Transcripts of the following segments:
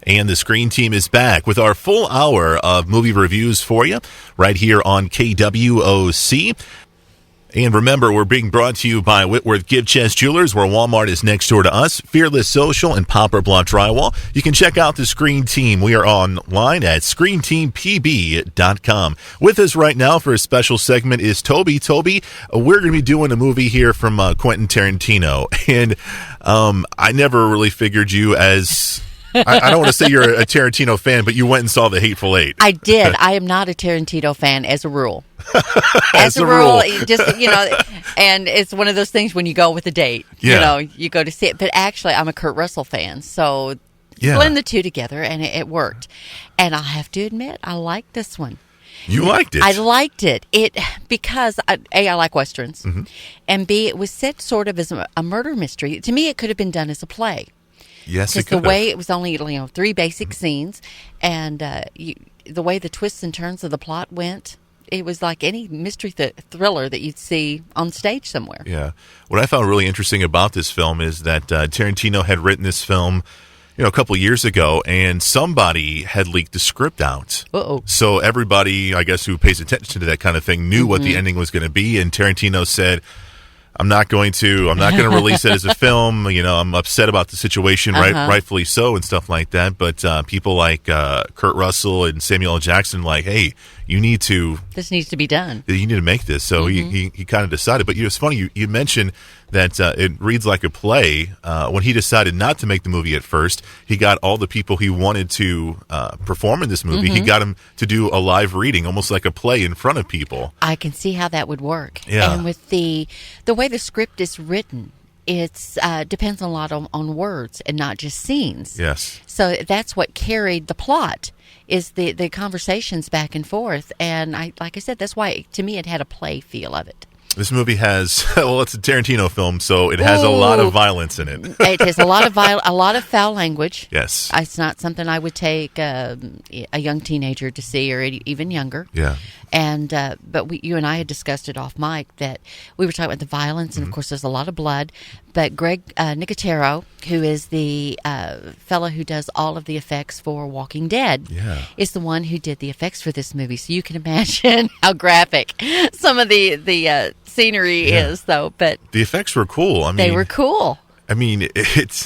And the Screen Team is back with our full hour of movie reviews for you right here on KWOC. And remember, we're being brought to you by Whitworth Gift Chest Jewelers, where Walmart is next door to us, Fearless Social, and Poplar Bluff Drywall. You can check out the Screen Team. We are online at ScreenTeamPB.com. With us right now for a special segment is Toby. Toby, we're going to be doing a movie here from Quentin Tarantino. And I never really figured you as... I don't want to say you're a Tarantino fan, but you went and saw The Hateful Eight. I did. I am not a Tarantino fan as a rule. As a rule, just, and it's one of those things when you go with a date, you go to see it. But actually, I'm a Kurt Russell fan, so blend the two together, and it worked. And I'll have to admit, I liked this one. You liked it? I liked it. Because A, I like Westerns, and B, it was set sort of as a murder mystery. To me, it could have been done as a play. Yes, it could the way it was only 3 basic scenes, and the way the twists and turns of the plot went, it was like any mystery thriller that you'd see on stage somewhere. Yeah. What I found really interesting about this film is that Tarantino had written this film, a couple years ago, and somebody had leaked the script out. Uh-oh. So everybody, I guess, who pays attention to that kind of thing knew what the ending was going to be, and Tarantino said, I'm not going to release it as a film. I'm upset about the situation, rightfully so, and stuff like that. But people like Kurt Russell and Samuel L. Jackson, like, hey, this needs to be done. You need to make this. So he kind of decided. But it's funny, you mentioned that it reads like a play. When he decided not to make the movie at first, he got all the people he wanted to perform in this movie. He got them to do a live reading, almost like a play in front of people. I can see how that would work. Yeah. And with the way the script is written, it's depends a lot on words and not just scenes. Yes. So that's what carried the plot, is the conversations back and forth. And like I said, that's why, to me, it had a play feel of it. This movie has, it's a Tarantino film, so it has a lot of violence in it. It has a lot of foul language. Yes. It's not something I would take a young teenager to see, or even younger. Yeah. And but you and I had discussed it off mic, that we were talking about the violence, and of course there's a lot of blood. But Greg Nicotero, who is the fellow who does all of the effects for Walking Dead, is the one who did the effects for this movie. So you can imagine how graphic some of the scenery is, though. But the effects were cool. I mean, they were cool. I mean,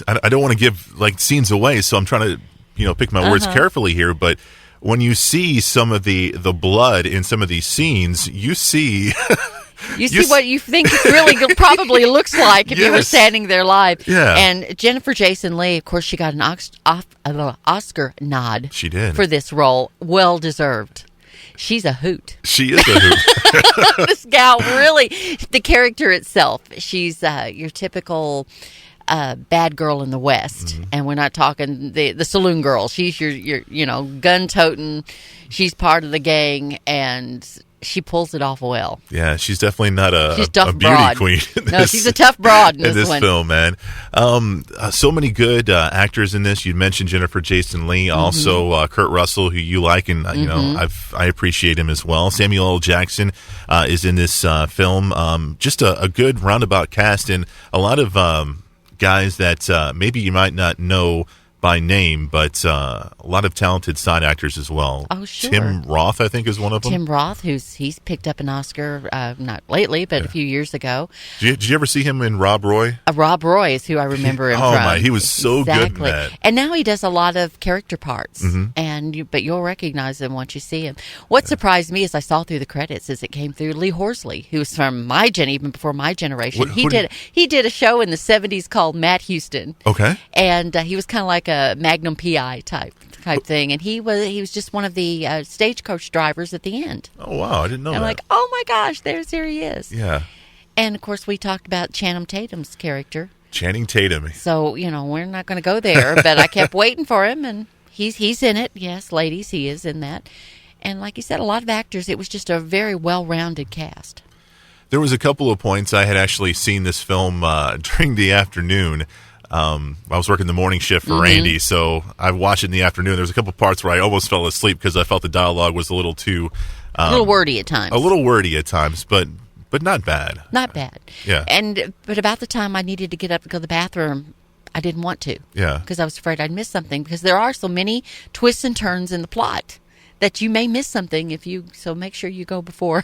I don't want to give scenes away, so I'm trying to pick my words carefully here, but when you see some of the blood in some of these scenes, you see you see what you think it really probably looks like if you were standing there live. Yeah. And Jennifer Jason Leigh, of course, she got an Oscar nod. She did. For this role. Well deserved. She's a hoot. She is a hoot. This gal, really, the character itself, she's your typical bad girl in the West, and we're not talking the saloon girl. She's your gun toting. She's part of the gang, and she pulls it off well. Yeah, she's definitely not a beauty broad. queen. No, she's a tough broad in this one. Film, man. So many good actors in this. You mentioned Jennifer Jason Leigh, also Kurt Russell, who you like, and I appreciate him as well. Samuel L. Jackson is in this film. Just a good roundabout cast, and a lot of guys that maybe you might not know by name, but a lot of talented side actors as well. Oh, sure. Tim Roth, I think, is one of them. Tim Roth, he's picked up an Oscar, not lately, but a few years ago. Did you ever see him in Rob Roy? Rob Roy is who I remember him from. Oh, my, he was so good in that. And now he does a lot of character parts, but you'll recognize him once you see him. What surprised me as I saw through the credits is it came through Lee Horsley, who's from my even before my generation. He did a show in the 70s called Matt Houston. Okay. And he was kind of like a Magnum PI type thing, and he was just one of the stagecoach drivers at the end. Oh wow, I didn't know that. I'm like, oh my gosh, there he is. Yeah. And of course we talked about Channing Tatum's character. Channing Tatum. So we're not going to go there, but I kept waiting for him, and he's in it. Yes, ladies, he is in that. And like you said, a lot of actors. It was just a very well-rounded cast. There was a couple of points I had actually seen this film during the afternoon. I was working the morning shift for Randy, so I watched it in the afternoon. There was a couple parts where I almost fell asleep because I felt the dialogue was a little too... a little wordy at times. A little wordy at times, but not bad. Not bad. Yeah. But about the time I needed to get up to go to the bathroom, I didn't want to. Yeah. Because I was afraid I'd miss something, because there are so many twists and turns in the plot that you may miss something so make sure you go before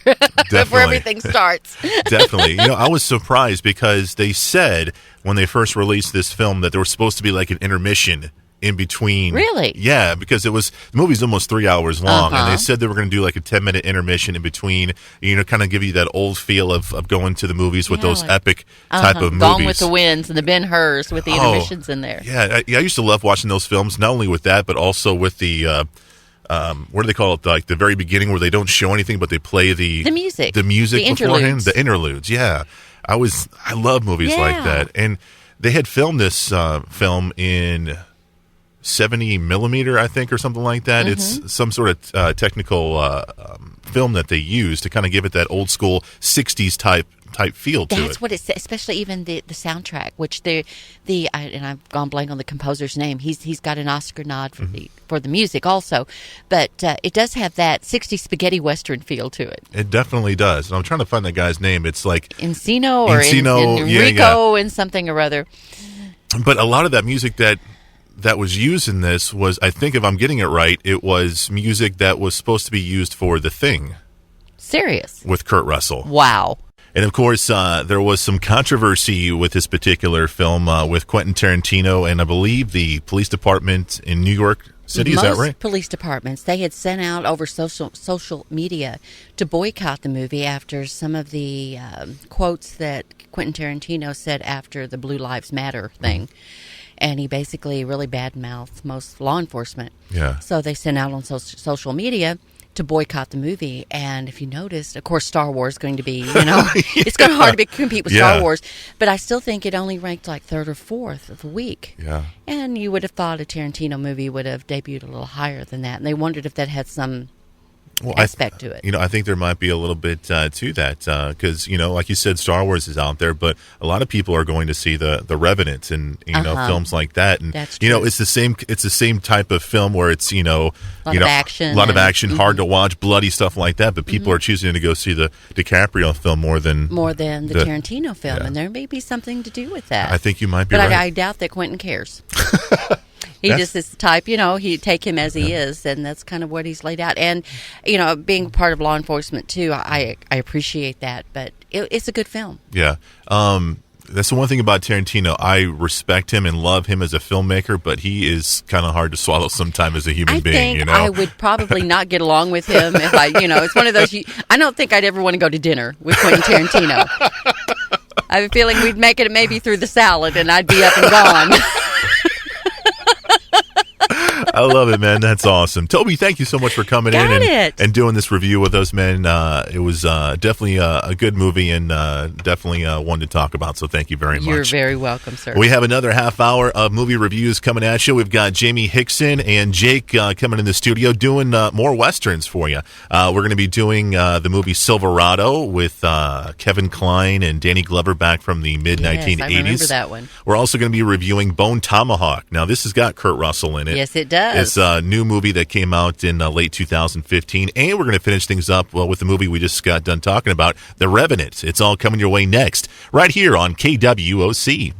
before everything starts. Definitely. I was surprised because they said when they first released this film that there was supposed to be like an intermission in between. Really? Yeah, because the movie's almost 3 hours long, and they said they were going to do like a 10-minute intermission in between, kind of give you that old feel of going to the movies with those epic type of movies. Gone with the Winds and the Ben-Hurs with the intermissions in there. Yeah, I used to love watching those films, not only with that, but also with the... what do they call it? Like the very beginning where they don't show anything, but they play the music beforehand, interludes. the interludes. Yeah, I love movies like that, and they had filmed this film in 70 millimeter, I think, or something like that. It's some sort of technical film that they use to kind of give it that old school 60s type feel to it. That's what it's, especially even the soundtrack, which and I've gone blank on the composer's name. He's got an Oscar nod for the music also, but it does have that 60s spaghetti western feel to it. It definitely does. And I'm trying to find that guy's name. It's like Encino or Enrico and something or other. But a lot of that music that was used in this was, I think if I'm getting it right, it was music that was supposed to be used for The Thing. Serious? With Kurt Russell. Wow. And of course, there was some controversy with this particular film with Quentin Tarantino and I believe the police department in New York City. Is that right? Most police departments, they had sent out over social media to boycott the movie after some of the quotes that Quentin Tarantino said after the Blue Lives Matter thing. And he basically really badmouthed most law enforcement. Yeah. So they sent out on social media to boycott the movie. And if you noticed, of course, Star Wars is going to be, it's going to be hard to compete with Star Wars. But I still think it only ranked like third or fourth of the week. Yeah. And you would have thought a Tarantino movie would have debuted a little higher than that. And they wondered if that had some aspect to it. I think there might be a little bit to that because, like you said, Star Wars is out there, but a lot of people are going to see the Revenant and, films like that. And, that's true. It's the same type of film where it's, a lot of action, hard to watch, bloody stuff like that. But people are choosing to go see the DiCaprio film more than the Tarantino film. Yeah. And there may be something to do with that. I think you might be right. But I doubt that Quentin cares. He just is the type, he take him as he is, and that's kind of what he's laid out. And, being part of law enforcement, too, I appreciate that, but it's a good film. Yeah. That's the one thing about Tarantino. I respect him and love him as a filmmaker, but he is kind of hard to swallow sometime as a human being. I would probably not get along with him if it's one of those, I don't think I'd ever want to go to dinner with Quentin Tarantino. I have a feeling we'd make it maybe through the salad, and I'd be up and gone. I love it, man. That's awesome. Toby, thank you so much for coming in and doing this review with us, man. It was definitely a good movie and definitely one to talk about, so thank you very much. You're very welcome, sir. We have another half hour of movie reviews coming at you. We've got Jamie Hickson and Jake coming in the studio doing more Westerns for you. We're going to be doing the movie Silverado with Kevin Kline and Danny Glover back from the mid-1980s. Yes, I remember that one. We're also going to be reviewing Bone Tomahawk. Now, this has got Kurt Russell in it. Yes, it does. It's a new movie that came out in late 2015, and we're going to finish things up with the movie we just got done talking about, The Revenant. It's all coming your way next, right here on KWOC.